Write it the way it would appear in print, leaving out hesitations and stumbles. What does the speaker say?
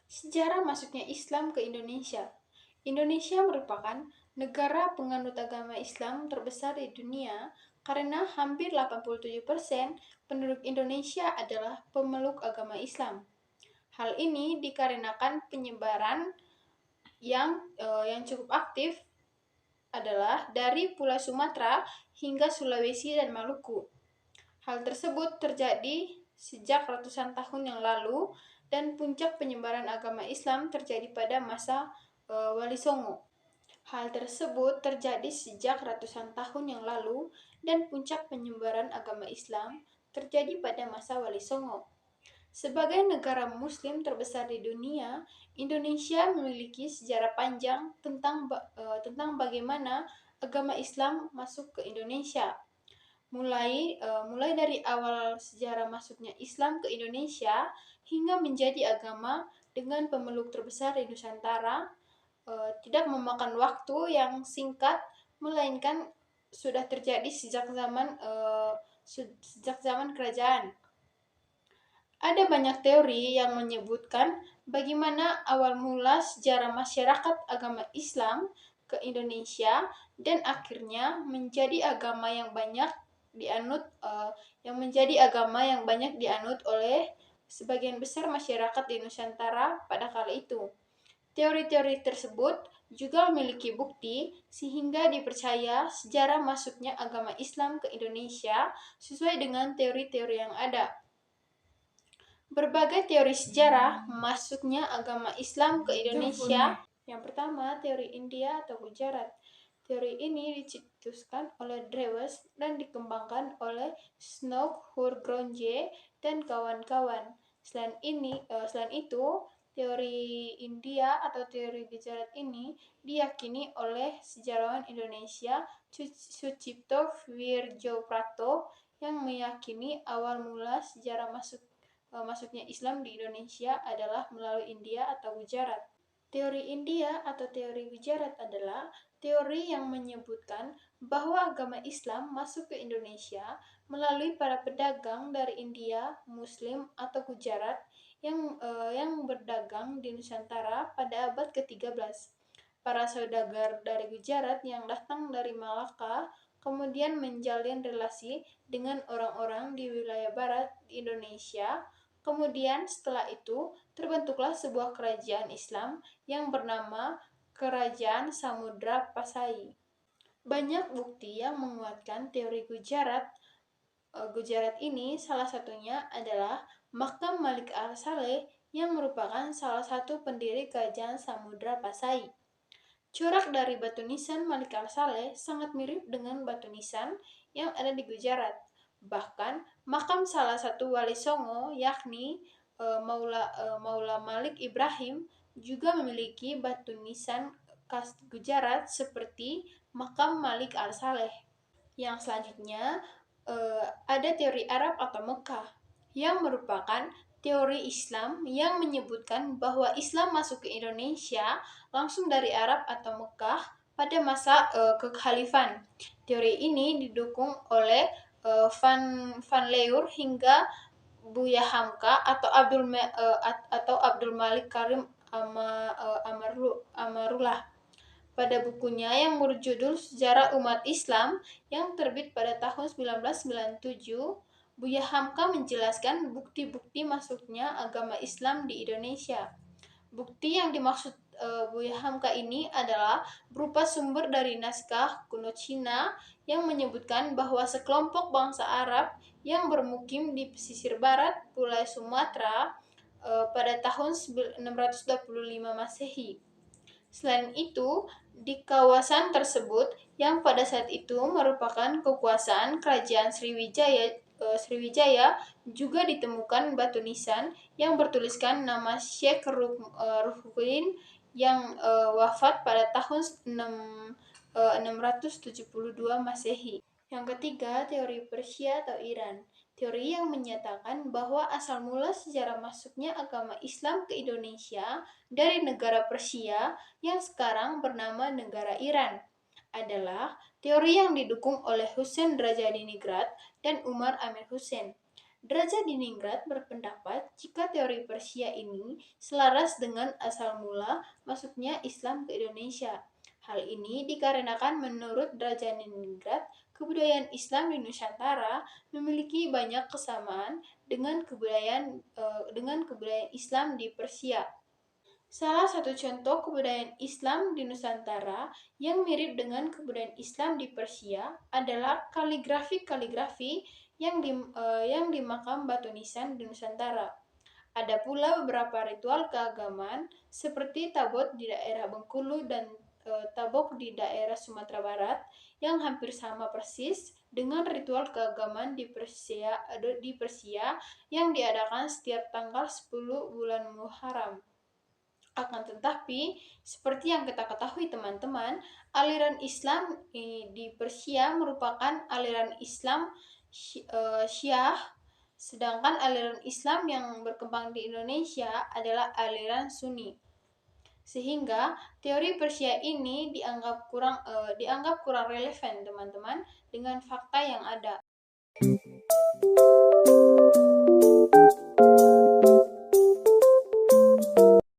Sejarah masuknya Islam ke Indonesia. Indonesia merupakan negara penganut agama Islam terbesar di dunia karena hampir 87% penduduk Indonesia adalah pemeluk agama Islam. Hal ini dikarenakan penyebaran yang cukup aktif adalah dari Pulau Sumatera hingga Sulawesi dan Maluku. Hal tersebut terjadi sejak ratusan tahun yang lalu dan puncak penyebaran agama Islam terjadi pada masa Wali Songo. Hal tersebut terjadi sejak ratusan tahun yang lalu dan puncak penyebaran agama Islam terjadi pada masa Wali Songo. Sebagai negara muslim terbesar di dunia, Indonesia memiliki sejarah panjang tentang bagaimana agama Islam masuk ke Indonesia. Mulai dari awal sejarah masuknya Islam ke Indonesia hingga menjadi agama dengan pemeluk terbesar di Nusantara, tidak memakan waktu yang singkat, melainkan sudah terjadi sejak zaman kerajaan. Ada banyak teori yang menyebutkan bagaimana awal mula sejarah masyarakat agama Islam ke Indonesia dan akhirnya menjadi agama yang banyak dianut oleh sebagian besar masyarakat di Nusantara pada kala itu. Teori-teori tersebut juga memiliki bukti sehingga dipercaya sejarah masuknya agama Islam ke Indonesia sesuai dengan teori-teori yang ada. Berbagai teori sejarah masuknya agama Islam ke Indonesia. Yang pertama, teori India atau Gujarat. Teori ini dicetuskan oleh Dewes dan dikembangkan oleh Snow Hurgronje dan kawan-kawan. Selain itu, teori India atau teori Gujarat ini diyakini oleh sejarawan Indonesia Sucipto Wirjoprato yang meyakini awal mula sejarah masuknya Islam di Indonesia adalah melalui India atau Gujarat. Teori India atau teori Gujarat adalah teori yang menyebutkan bahwa agama Islam masuk ke Indonesia melalui para pedagang dari India, Muslim atau Gujarat yang berdagang di Nusantara pada abad ke-13. Para saudagar dari Gujarat yang datang dari Malaka kemudian menjalin relasi dengan orang-orang di wilayah barat di Indonesia. Kemudian setelah itu terbentuklah sebuah kerajaan Islam yang bernama Kerajaan Samudra Pasai. Banyak bukti yang menguatkan teori Gujarat ini, salah satunya adalah makam Malik Al-Saleh yang merupakan salah satu pendiri Kerajaan Samudra Pasai. Corak dari batu nisan Malik Al-Saleh sangat mirip dengan batu nisan yang ada di Gujarat. Bahkan, makam salah satu wali Songo, yakni Maula Malik Ibrahim, juga memiliki batu nisan khas Gujarat seperti makam Malik Al-Saleh. Yang selanjutnya, ada teori Arab atau Mekah, yang merupakan teori Islam yang menyebutkan bahwa Islam masuk ke Indonesia langsung dari Arab atau Mekah pada masa kekhalifan. Teori ini didukung oleh Van Leur hingga Buya Hamka atau Abdul Malik Karim Amarullah pada bukunya yang berjudul Sejarah Umat Islam yang terbit pada tahun 1997. Buya Hamka menjelaskan bukti-bukti masuknya agama Islam di Indonesia. Bukti yang dimaksud Buya Hamka ini adalah berupa sumber dari naskah kuno Cina yang menyebutkan bahwa sekelompok bangsa Arab yang bermukim di pesisir barat Pulau Sumatera pada tahun 625 Masehi. Selain itu, di kawasan tersebut yang pada saat itu merupakan kekuasaan Kerajaan Sriwijaya juga ditemukan batu nisan yang bertuliskan nama Syekh Ruhudin yang wafat pada tahun 672 Masehi. Yang ketiga, teori Persia atau Iran. Teori yang menyatakan bahwa asal mula sejarah masuknya agama Islam ke Indonesia dari negara Persia yang sekarang bernama negara Iran. adalah teori yang didukung oleh Hussein Drajadiningrat dan Umar Amir Hussein. Drajadiningrat berpendapat jika teori Persia ini selaras dengan asal mula masuknya Islam ke Indonesia. Hal ini dikarenakan menurut Drajadiningrat, kebudayaan Islam di Nusantara memiliki banyak kesamaan dengan kebudayaan Islam di Persia. Salah satu contoh kebudayaan Islam di Nusantara yang mirip dengan kebudayaan Islam di Persia adalah kaligrafi yang di makam batu nisan di Nusantara. Ada pula beberapa ritual keagamaan seperti tabot di daerah Bengkulu dan tabok di daerah Sumatera Barat yang hampir sama persis dengan ritual keagamaan di Persia yang diadakan setiap tanggal 10 bulan Muharram. Akan tetapi, seperti yang kita ketahui teman-teman, aliran Islam di Persia merupakan aliran Islam Syiah, sedangkan aliran Islam yang berkembang di Indonesia adalah aliran Sunni. Sehingga teori Persia ini dianggap kurang relevan teman-teman dengan fakta yang ada.